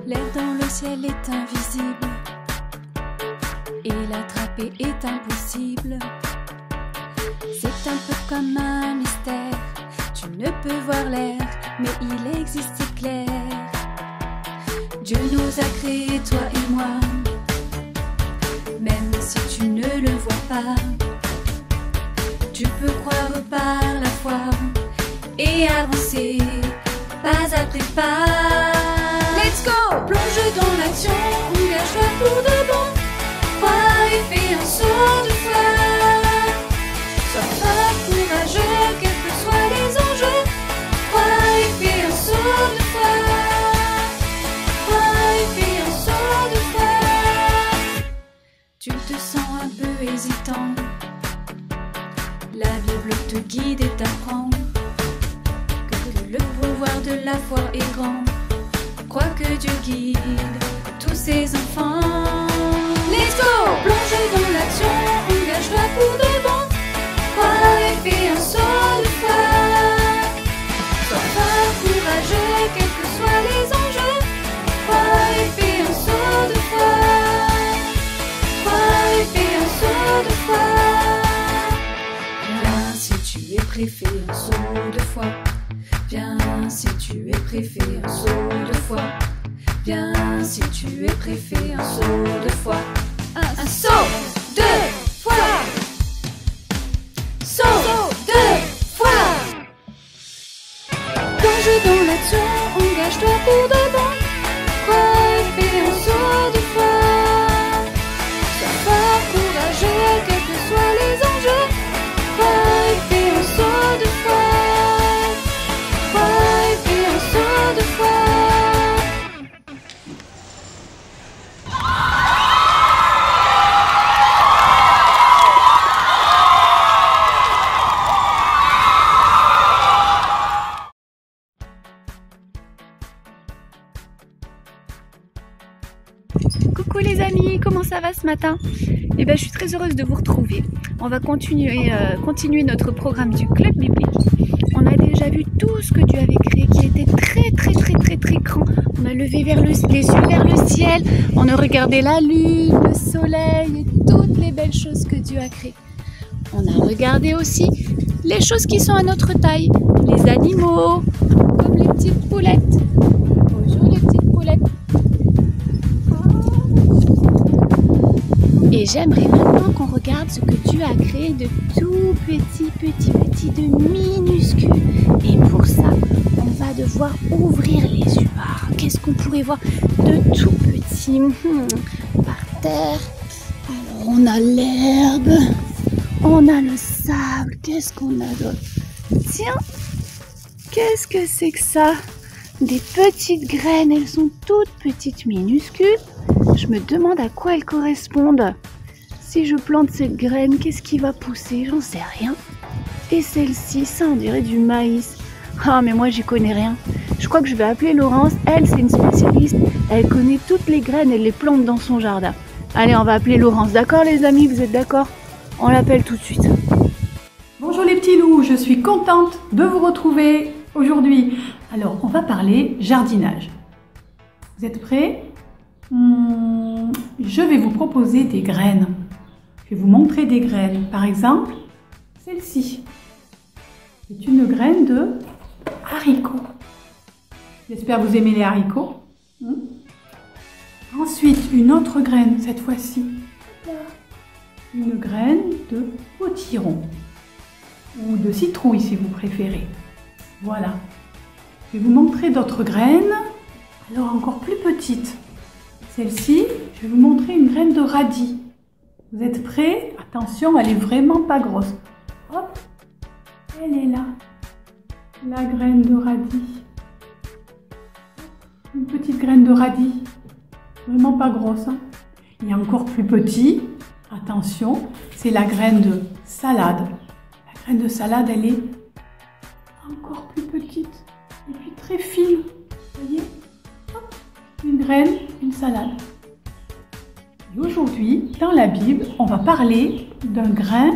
L'air dans le ciel est invisible et l'attraper est impossible. C'est un peu comme un mystère. Tu ne peux voir l'air, mais il existe, c'est clair. Dieu nous a créés, toi et moi, même si tu ne le vois pas. Tu peux croire par la foi et avancer pas après pas. Let's go! Plonge dans l'action, engage-toi pour de bon. Crois et fais un saut de foi. Sois fort, courageux, quels que soient les enjeux. Crois et fais un saut de foi. Crois et fais un saut de foi. Tu te sens un peu hésitant. La Bible te guide et t'apprend que le pouvoir de la foi est grand. Crois que Dieu guide tous ses enfants. Let's go! Plonge dans l'action, engage-toi pour de bon. Crois et fais un saut de foi. Sois fort, courageux, quels que soient les enjeux. Crois et fais un saut de foi. Crois et fais un saut de foi. Viens si tu es prêt, fais un saut de foi. Viens si tu es prêt, fais un saut de foi. Viens si tu es prêt, fais un saut de foi. Un saut de foi. Saut de foi. Plonge dans l'action, engage-toi pour de bon. Crois et fais un saut de foi. Sois fort, courageux, quels que soient les enjeux. Crois et fais un saut de foi. Crois et fais un saut de foi. Coucou les amis, comment ça va ce matin? Eh ben, je suis très heureuse de vous retrouver. On va continuer notre programme du club biblique. On a déjà vu tout ce que Dieu avait créé qui était très grand. On a levé les yeux vers le ciel, on a regardé la lune, le soleil et toutes les belles choses que Dieu a créées. On a regardé aussi les choses qui sont à notre taille, les animaux, comme les petites poulettes. Bonjour les petites poulettes. Et j'aimerais maintenant qu'on regarde ce que Dieu a créé de tout petit, de minuscule. Et pour ça, on va devoir ouvrir les yeux. Ah, qu'est-ce qu'on pourrait voir de tout petit par terre? Alors, on a l'herbe, on a le sable. Qu'est-ce qu'on a d'autre? Tiens, qu'est-ce que c'est que ça? Des petites graines, elles sont toutes petites, minuscules. Je me demande à quoi elles correspondent. Si je plante cette graine, qu'est-ce qui va pousser? J'en sais rien. Et celle-ci, ça on dirait du maïs. Ah mais moi j'y connais rien. Je crois que je vais appeler Laurence. Elle c'est une spécialiste. Elle connaît toutes les graines, elle les plante dans son jardin. Allez, on va appeler Laurence. D'accord les amis, vous êtes d'accord? On l'appelle tout de suite. Bonjour les petits loups, je suis contente de vous retrouver aujourd'hui. Alors on va parler jardinage. Vous êtes prêts? Je vais vous proposer des graines. Je vais vous montrer des graines. Par exemple, celle-ci. C'est une graine de haricot. J'espère que vous aimez les haricots. Ensuite, une autre graine, cette fois-ci. Une graine de potiron. Ou de citrouille si vous préférez. Voilà. Je vais vous montrer d'autres graines. Alors encore plus petites. Celle-ci, je vais vous montrer une graine de radis. Vous êtes prêts? Attention, elle est vraiment pas grosse. Hop, elle est là. La graine de radis. Une petite graine de radis. Vraiment pas grosse. Hein? Il y a encore plus petit. Attention, c'est la graine de salade. La graine de salade, elle est encore plus petite. Et puis très fine. Vous voyez? Une graine, une salade. Et aujourd'hui, dans la Bible, on va parler d'un grain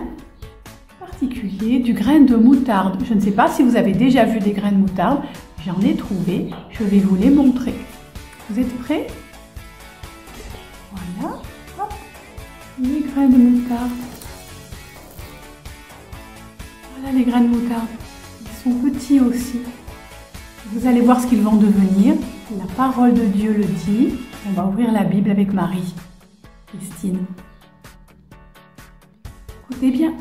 particulier, du grain de moutarde. Je ne sais pas si vous avez déjà vu des grains de moutarde. J'en ai trouvé, je vais vous les montrer. Vous êtes prêts? Voilà. Hop. Les graines de moutarde. Voilà les graines de moutarde. Ils sont petits aussi. Vous allez voir ce qu'ils vont devenir. La parole de Dieu le dit. On va ouvrir la Bible avec Marie. Christine. Écoutez bien.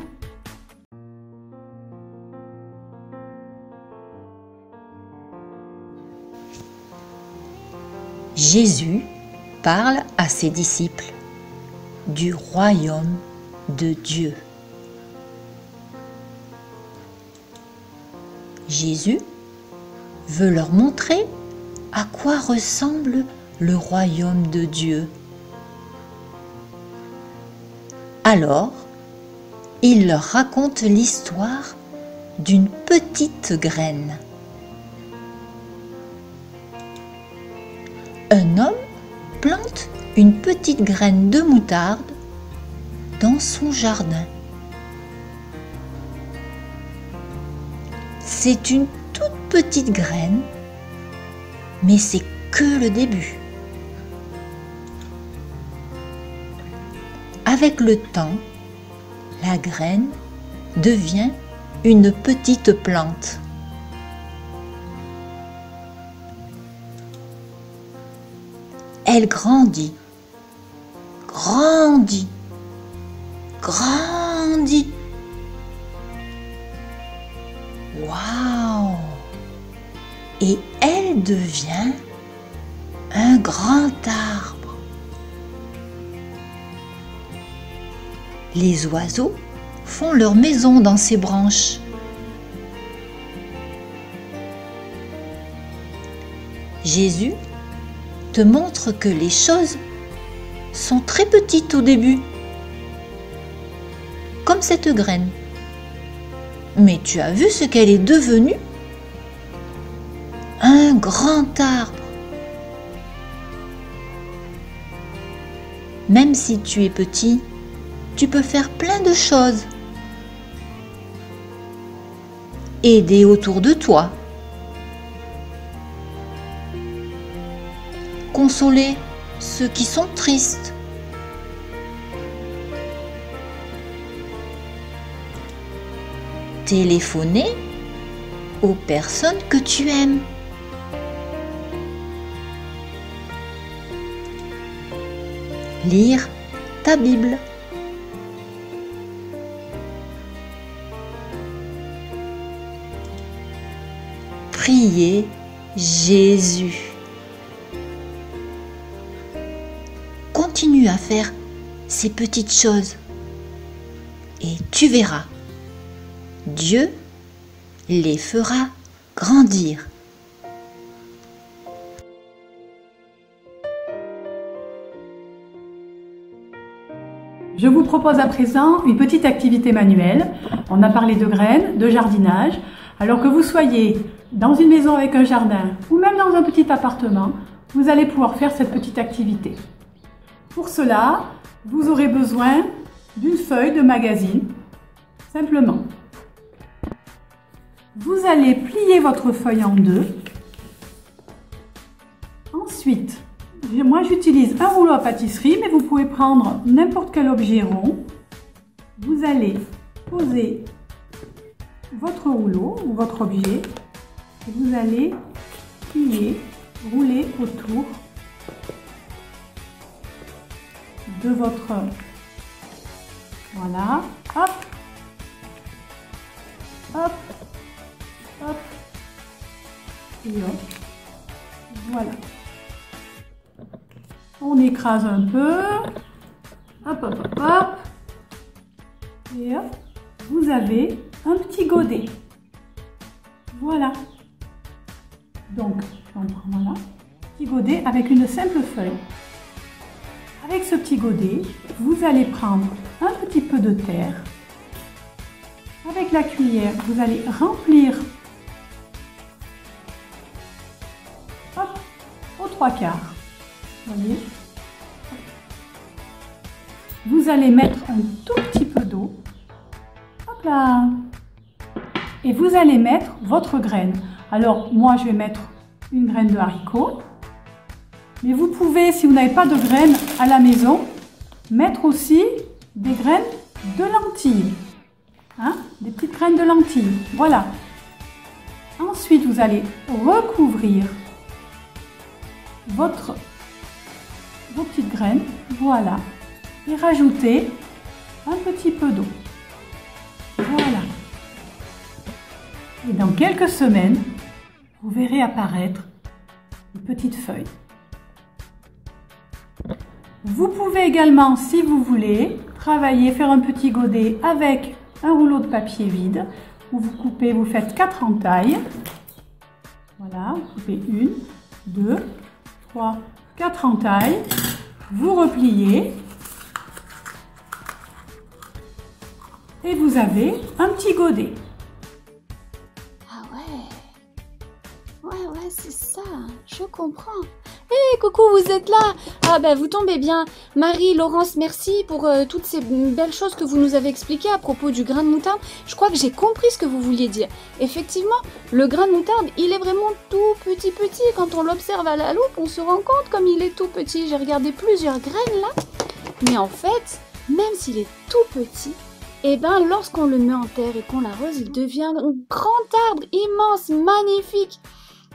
Jésus parle à ses disciples du royaume de Dieu. Jésus veut leur montrer à quoi ressemble le royaume de Dieu. Alors, il leur raconte l'histoire d'une petite graine. Un homme plante une petite graine de moutarde dans son jardin. C'est une toute petite graine, mais c'est que le début. Avec le temps, la graine devient une petite plante. Elle grandit, grandit, grandit. Waouh! Et elle devient un grand arbre. Les oiseaux font leur maison dans ses branches. Jésus te montre que les choses sont très petites au début, comme cette graine. Mais tu as vu ce qu'elle est devenue? Un grand arbre. Même si tu es petit, tu peux faire plein de choses. Aider autour de toi. Consoler ceux qui sont tristes. Téléphoner aux personnes que tu aimes. Lire ta Bible. Prier Jésus. Continue à faire ces petites choses et tu verras, Dieu les fera grandir. Je vous propose à présent une petite activité manuelle. On a parlé de graines, de jardinage. Alors que vous soyez dans une maison avec un jardin ou même dans un petit appartement, vous allez pouvoir faire cette petite activité. Pour cela, vous aurez besoin d'une feuille de magazine, simplement. Vous allez plier votre feuille en deux. Ensuite, moi j'utilise un rouleau à pâtisserie, mais vous pouvez prendre n'importe quel objet rond. Vous allez poser votre rouleau ou votre objet et vous allez plier, rouler autour de votre... Voilà, hop, hop, hop, et hop, voilà. On écrase un peu, hop, hop, hop, hop, et hop, vous avez un petit godet. Voilà. Donc, on prend voilà, petit godet avec une simple feuille. Avec ce petit godet, vous allez prendre un petit peu de terre. Avec la cuillère, vous allez remplir hop, aux 3/4. Voyez. Vous allez mettre un tout petit peu d'eau. Hop là. Et vous allez mettre votre graine. Alors, moi, je vais mettre une graine de haricot. Mais vous pouvez, si vous n'avez pas de graines à la maison, mettre aussi des graines de lentilles. Hein? Des petites graines de lentilles. Voilà. Ensuite, vous allez recouvrir vos petites graines. Voilà. Et rajouter un petit peu d'eau. Voilà. Et dans quelques semaines, vous verrez apparaître une petite feuille. Vous pouvez également, si vous voulez, travailler, faire un petit godet avec un rouleau de papier vide où vous coupez, vous faites 4 entailles. Voilà, vous coupez 1, 2, 3, 4 entailles. Vous repliez et vous avez un petit godet. Ah ouais, c'est ça, je comprends. Hé, coucou, vous êtes là? Ah ben, vous tombez bien. Marie, Laurence, merci pour toutes ces belles choses que vous nous avez expliquées à propos du grain de moutarde. Je crois que j'ai compris ce que vous vouliez dire. Effectivement, le grain de moutarde, il est vraiment tout petit. Quand on l'observe à la loupe, on se rend compte comme il est tout petit. J'ai regardé plusieurs graines là. Mais en fait, même s'il est tout petit, eh ben, lorsqu'on le met en terre et qu'on l'arrose, il devient un grand arbre immense, magnifique.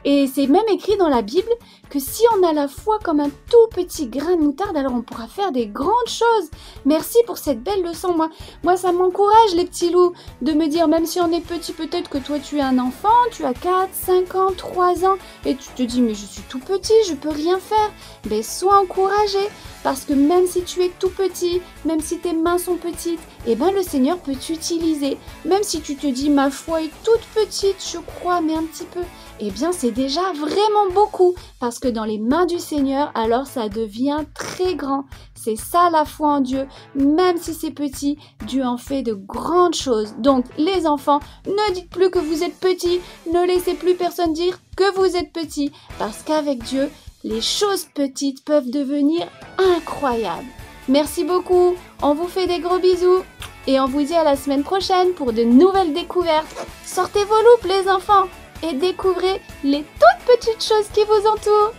Et c'est même écrit dans la Bible que si on a la foi comme un tout petit grain de moutarde, alors on pourra faire des grandes choses. Merci pour cette belle leçon. Moi ça m'encourage les petits loups de me dire, même si on est petit, peut-être que toi tu es un enfant, tu as 4, 5 ans, 3 ans, et tu te dis, mais je suis tout petit, je peux rien faire. Mais sois encouragé, parce que même si tu es tout petit, même si tes mains sont petites, eh ben le Seigneur peut t'utiliser. Même si tu te dis, ma foi est toute petite, je crois, mais un petit peu, eh bien c'est déjà vraiment beaucoup, parce que dans les mains du Seigneur, alors ça devient très grand. C'est ça la foi en Dieu. Même si c'est petit, Dieu en fait de grandes choses. Donc les enfants, ne dites plus que vous êtes petits, ne laissez plus personne dire que vous êtes petits, parce qu'avec Dieu, les choses petites peuvent devenir incroyables. Merci beaucoup, on vous fait des gros bisous et on vous dit à la semaine prochaine pour de nouvelles découvertes. Sortez vos loupes les enfants et découvrez les toutes petites choses qui vous entourent.